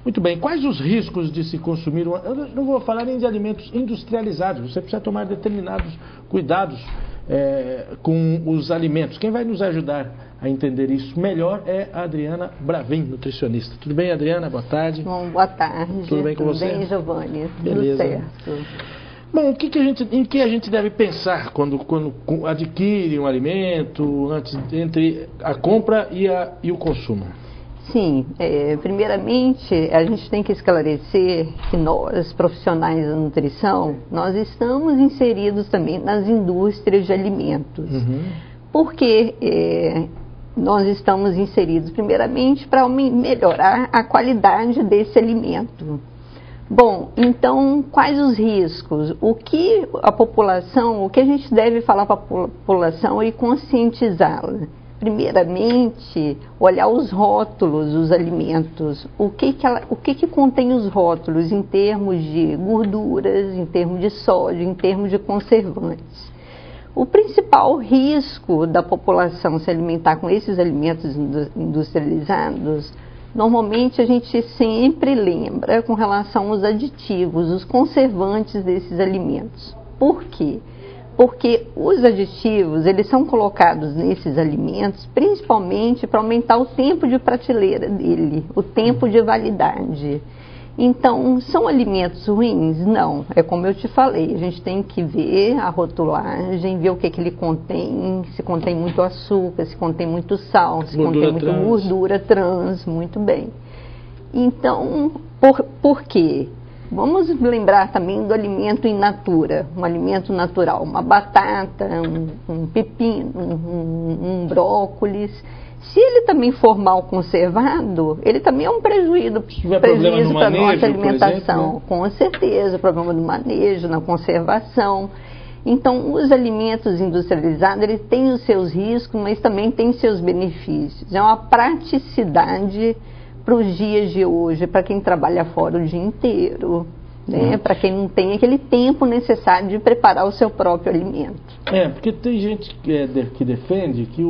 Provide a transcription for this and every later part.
Muito bem, quais os riscos de se consumir, eu não vou falar nem de alimentos industrializados, você precisa tomar determinados cuidados com os alimentos. Quem vai nos ajudar a entender isso melhor é a Adriana Bravin, nutricionista. Tudo bem, Adriana? Boa tarde. Bom, boa tarde. Tudo bem com você? Tudo bem, Giovanni? Beleza. Tudo certo. Bom, em que a gente deve pensar quando adquire um alimento, entre a compra e o consumo? Sim, primeiramente a gente tem que esclarecer que nós, profissionais da nutrição, nós estamos inseridos também nas indústrias de alimentos. Porque nós estamos inseridos primeiramente para melhorar a qualidade desse alimento. Bom, então quais os riscos? O que a gente deve falar para a população e conscientizá-la? Primeiramente, olhar os rótulos dos alimentos. O que contém os rótulos em termos de gorduras, em termos de sódio, em termos de conservantes. O principal risco da população se alimentar com esses alimentos industrializados, normalmente a gente sempre lembra com relação aos aditivos, os conservantes desses alimentos. Por quê? Porque os aditivos, eles são colocados nesses alimentos principalmente para aumentar o tempo de prateleira dele, o tempo de validade. Então, são alimentos ruins? Não, é como eu te falei, a gente tem que ver a rotulagem, ver o que ele contém, se contém muito açúcar, se contém muito sal, se contém muita gordura trans, muito bem. Então, por quê? Vamos lembrar também do alimento in natura, um alimento natural, uma batata, um pepino, um brócolis. Se ele também for mal conservado, ele também é um prejuízo para a nossa alimentação. Exemplo, né? Com certeza, problema do manejo, na conservação. Então, os alimentos industrializados, eles têm os seus riscos, mas também têm seus benefícios. É uma praticidade para os dias de hoje, para quem trabalha fora o dia inteiro, né? Para quem não tem aquele tempo necessário de preparar o seu próprio alimento. Porque tem gente que defende que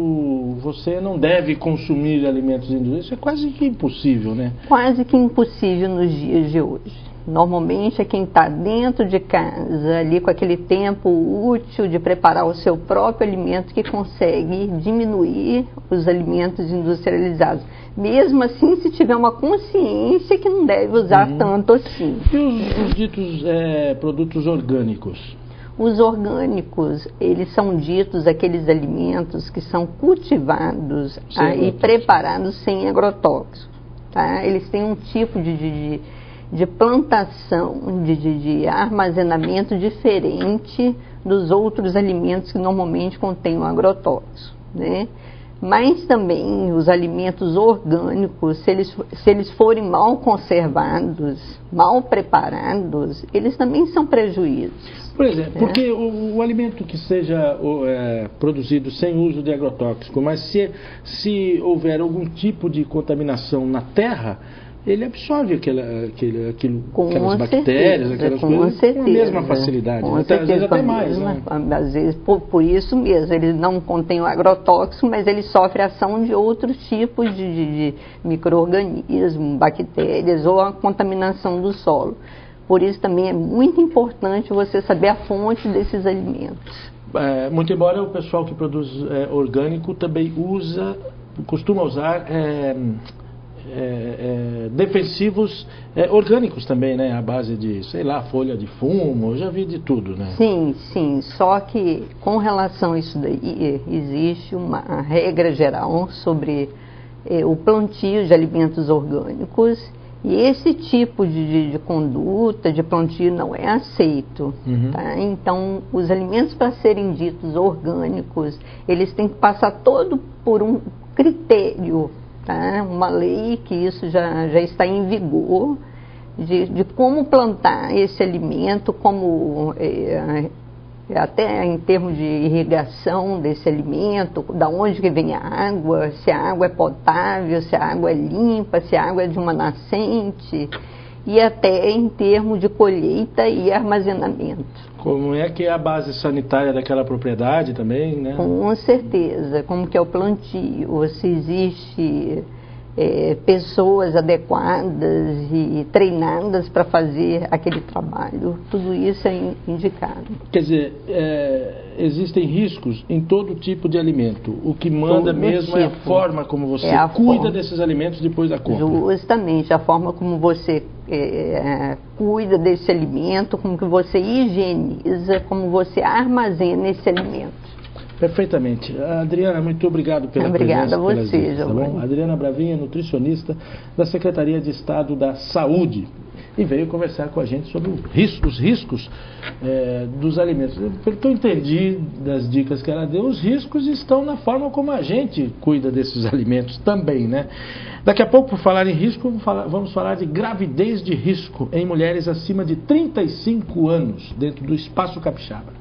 você não deve consumir alimentos industrializados. Isso é quase que impossível, né? Quase que impossível nos dias de hoje. Normalmente é quem está dentro de casa, ali com aquele tempo útil de preparar o seu próprio alimento, que consegue diminuir os alimentos industrializados. Mesmo assim, se tiver uma consciência que não deve usar tanto assim. E os ditos produtos orgânicos? Os orgânicos, eles são ditos aqueles alimentos que são cultivados e preparados sem agrotóxicos. Tá? Eles têm um tipo de plantação, de armazenamento diferente dos outros alimentos que normalmente contêm um agrotóxico, né? Mas também os alimentos orgânicos, se eles forem mal conservados, mal preparados, eles também são prejuízos. Por exemplo, porque o alimento que seja produzido sem uso de agrotóxico, mas se houver algum tipo de contaminação na terra, ele absorve aquelas bactérias, aquelas coisas com a mesma facilidade, às vezes até mais. Né? Às vezes, por isso mesmo, ele não contém o agrotóxico, mas ele sofre a ação de outros tipos de micro-organismos, bactérias ou a contaminação do solo. Por isso também é muito importante você saber a fonte desses alimentos. Muito embora o pessoal que produz orgânico também costuma usar defensivos orgânicos também, né? À base de, sei lá, folha de fumo, eu já vi de tudo, né? Sim, só que com relação a isso daí, existe uma regra geral sobre o plantio de alimentos orgânicos, e esse tipo de conduta, de plantio, não é aceito. Tá? Então, os alimentos, para serem ditos orgânicos, eles têm que passar todo por um critério, tá? Uma lei que isso já está em vigor, de como plantar esse alimento, como até em termos de irrigação desse alimento, da onde que vem a água, se a água é potável, se a água é limpa, se a água é de uma nascente, e até em termos de colheita e armazenamento. Como é que é a base sanitária daquela propriedade também, né? Com certeza, como que é o plantio, se existe pessoas adequadas e treinadas para fazer aquele trabalho. Tudo isso é indicado. Quer dizer, existem riscos em todo tipo de alimento. O que manda Todo mesmo tipo. é a forma como você cuida desses alimentos depois da compra. Justamente, a forma como você cuida desse alimento, como que você higieniza, como você armazena esse alimento. Perfeitamente. Adriana, muito obrigado pela presença. Obrigada a você, tá bom? Adriana Bravinha, nutricionista da Secretaria de Estado da Saúde, e veio conversar com a gente sobre os riscos dos alimentos. Pelo que eu entendi das dicas que ela deu, os riscos estão na forma como a gente cuida desses alimentos também, né? Daqui a pouco, por falar em risco, vamos falar de gravidez de risco em mulheres acima de 35 anos, dentro do Espaço Capixaba.